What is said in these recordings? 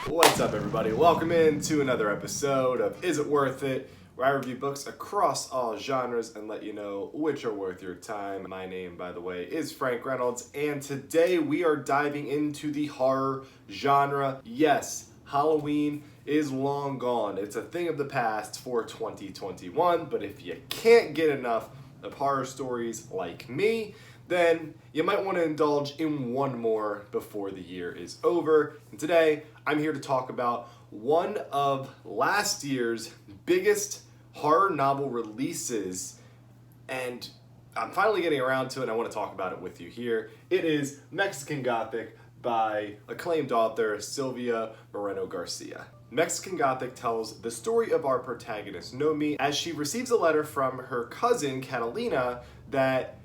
What's up, everybody? Welcome into another episode of Is It Worth It, where I review books across all genres and let you know which are worth your time. My name, by the way, is Frank Reynolds, and today we are diving into the horror genre. Yes, Halloween is long gone. It's a thing of the past for 2021, but if you can't get enough of horror stories like me, then you might want to indulge in one more before the year is over. And today, I'm here to talk about one of last year's biggest horror novel releases, and I'm finally getting around to it, and I want to talk about it with you here. It is Mexican Gothic by acclaimed author Silvia Moreno-Garcia. Mexican Gothic tells the story of our protagonist, Noemi, as she receives a letter from her cousin, Catalina, that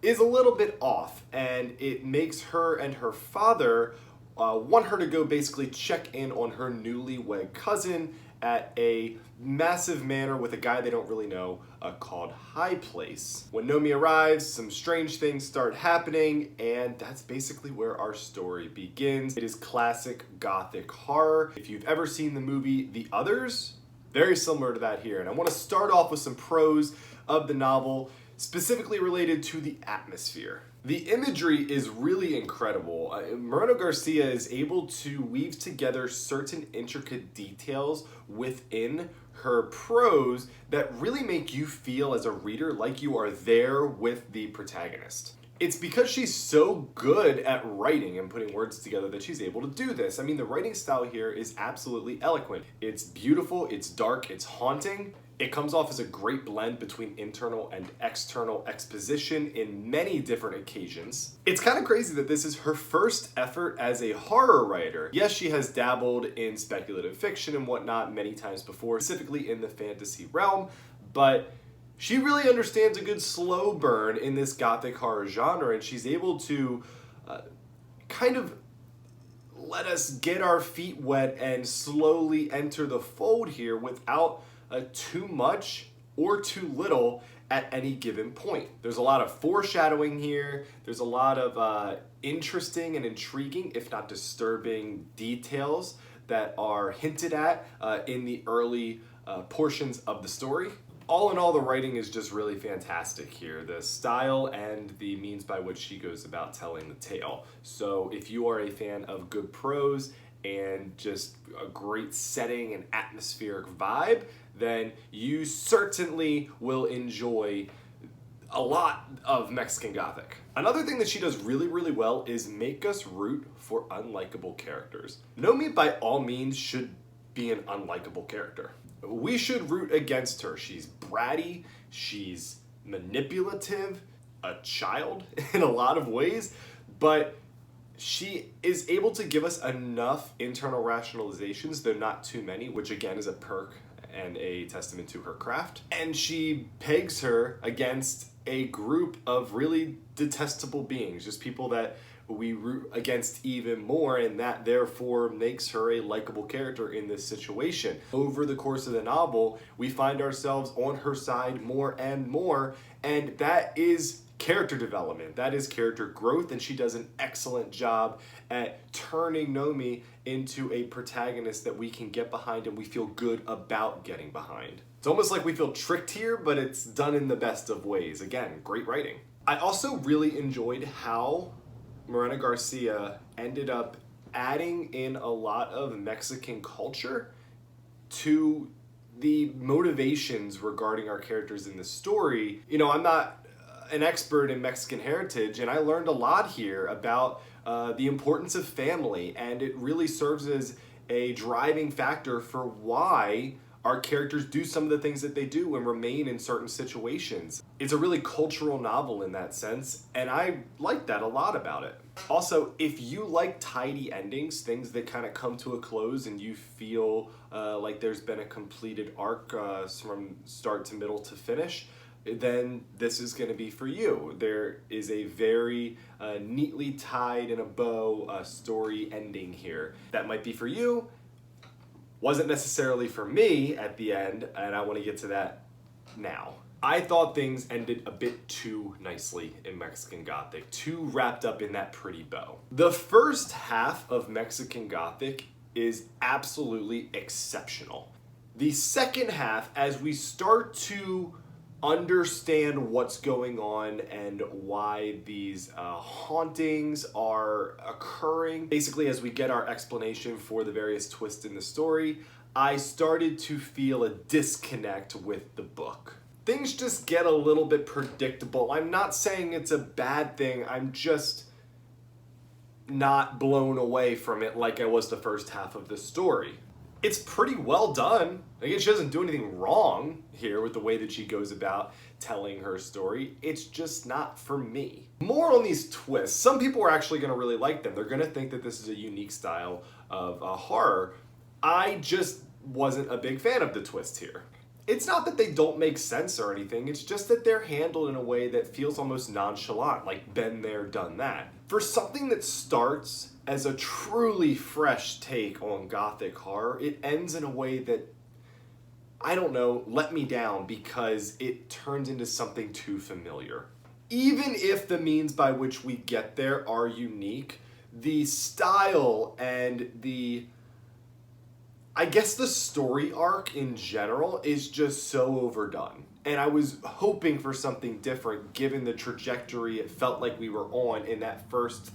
is a little bit off, and it makes her and her father want her to go basically check in on her newlywed cousin at a massive manor with a guy they don't really know called High Place. When Noemi arrives, some strange things start happening, and that's basically where our story begins. It is classic Gothic horror. If you've ever seen the movie The Others, very similar to that here. And I want to start off with some prose of the novel, specifically related to the atmosphere. The imagery is really incredible. Moreno-Garcia is able to weave together certain intricate details within her prose that really make you feel as a reader like you are there with the protagonist. It's because she's so good at writing and putting words together that she's able to do this. I mean, the writing style here is absolutely eloquent. It's beautiful, it's dark, it's haunting. It comes off as a great blend between internal and external exposition in many different occasions. It's kind of crazy that this is her first effort as a horror writer. Yes, she has dabbled in speculative fiction and whatnot many times before, specifically in the fantasy realm, but she really understands a good slow burn in this Gothic horror genre, and she's able to kind of let us get our feet wet and slowly enter the fold here without too much or too little at any given point. There's a lot of foreshadowing here. There's a lot of interesting and intriguing, if not disturbing, details that are hinted at in the early portions of the story. All in all, the writing is just really fantastic here. The style and the means by which she goes about telling the tale. So if you are a fan of good prose and just a great setting and atmospheric vibe, then you certainly will enjoy a lot of Mexican Gothic. Another thing that she does really, really well is make us root for unlikable characters. Noemi, by all means, should be an unlikable character. We should root against her. She's bratty, she's manipulative, a child in a lot of ways, but she is able to give us enough internal rationalizations, though not too many, which again is a perk and a testament to her craft. And she pegs her against a group of really detestable beings, just people that we root against even more, and that therefore makes her a likable character in this situation. Over the course of the novel, we find ourselves on her side more and more, and that is character development, that is character growth, and she does an excellent job at turning Noemi into a protagonist that we can get behind and we feel good about getting behind. It's almost like we feel tricked here, but it's done in the best of ways. Again, great writing. I also really enjoyed how Moreno-Garcia ended up adding in a lot of Mexican culture to the motivations regarding our characters in the story. You know, I'm not an expert in Mexican heritage, and I learned a lot here about the importance of family, and it really serves as a driving factor for why our characters do some of the things that they do and remain in certain situations. It's a really cultural novel in that sense, and I like that a lot about it. Also, if you like tidy endings, things that kind of come to a close and you feel like there's been a completed arc from start to middle to finish, then this is going to be for you. There is a very neatly tied in a bow story ending here. That might be for you. Wasn't necessarily for me at the end, and I want to get to that now. I thought things ended a bit too nicely in Mexican Gothic, too wrapped up in that pretty bow. The first half of Mexican Gothic is absolutely exceptional. The second half, as we start to understand what's going on and why these hauntings are occurring, basically as we get our explanation for the various twists in the story, I started to feel a disconnect with the book. Things just get a little bit predictable. I'm not saying it's a bad thing, I'm just not blown away from it like I was the first half of the story. It's pretty well done. Like, she doesn't do anything wrong here with the way that she goes about telling her story. It's just not for me. More on these twists. Some people are actually going to really like them. They're going to think that this is a unique style of horror. I just wasn't a big fan of the twist here. It's not that they don't make sense or anything, it's just that they're handled in a way that feels almost nonchalant, like been there, done that. For something that starts as a truly fresh take on Gothic horror, it ends in a way that, I don't know, let me down because it turns into something too familiar. Even if the means by which we get there are unique, the style and the story arc in general is just so overdone. And I was hoping for something different given the trajectory it felt like we were on in that first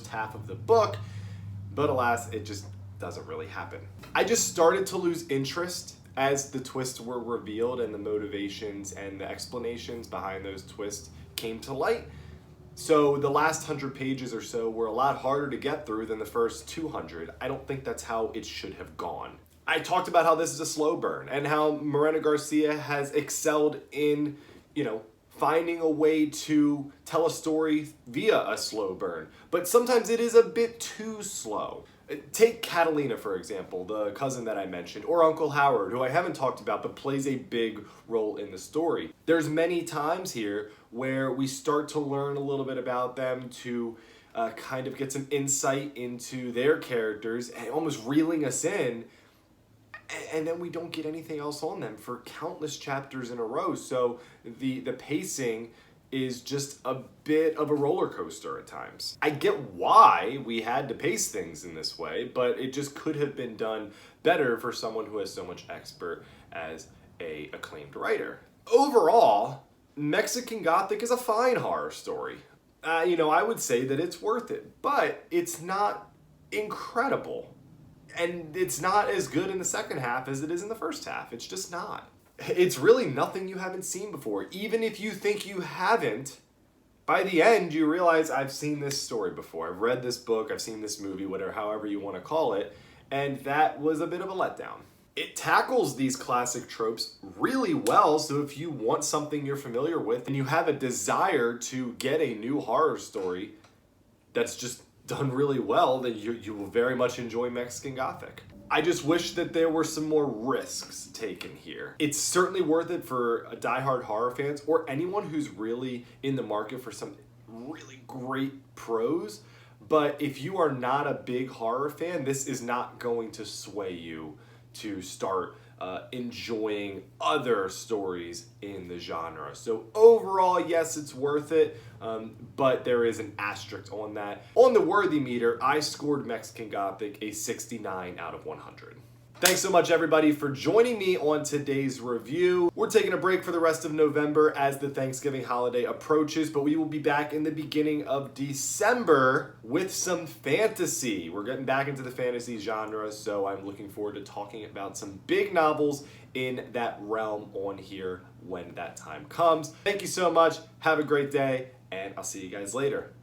half of the book. But alas, it just doesn't really happen. I just started to lose interest as the twists were revealed and the motivations and the explanations behind those twists came to light. So the last 100 pages or so were a lot harder to get through than the first 200. I don't think that's how it should have gone. I talked about how this is a slow burn and how Moreno-Garcia has excelled in, finding a way to tell a story via a slow burn. But sometimes it is a bit too slow. Take Catalina, for example, the cousin that I mentioned, or Uncle Howard, who I haven't talked about but plays a big role in the story. There's many times here where we start to learn a little bit about them to kind of get some insight into their characters and almost reeling us in, and then we don't get anything else on them for countless chapters in a row. So the pacing is just a bit of a roller coaster at times. I get why we had to pace things in this way, but it just could have been done better for someone who has so much expert as a acclaimed writer. Overall, Mexican Gothic is a fine horror story. I would say that it's worth it, but it's not incredible. And it's not as good in the second half as it is in the first half. It's just not. It's really nothing you haven't seen before. Even if you think you haven't, by the end you realize I've seen this story before. I've read this book, I've seen this movie, whatever, however you want to call it, and that was a bit of a letdown. It tackles these classic tropes really well, so if you want something you're familiar with and you have a desire to get a new horror story that's just done really well, then you will very much enjoy Mexican Gothic. I just wish that there were some more risks taken here. It's certainly worth it for diehard horror fans or anyone who's really in the market for some really great prose. But if you are not a big horror fan, this is not going to sway you to start enjoying other stories in the genre. So overall, yes, it's worth it, but there is an asterisk on that. On the worthy meter, I scored Mexican Gothic a 69 out of 100. Thanks so much, everybody, for joining me on today's review. We're taking a break for the rest of November as the Thanksgiving holiday approaches, but we will be back in the beginning of December with some fantasy. We're getting back into the fantasy genre, so I'm looking forward to talking about some big novels in that realm on here when that time comes. Thank you so much. Have a great day, and I'll see you guys later.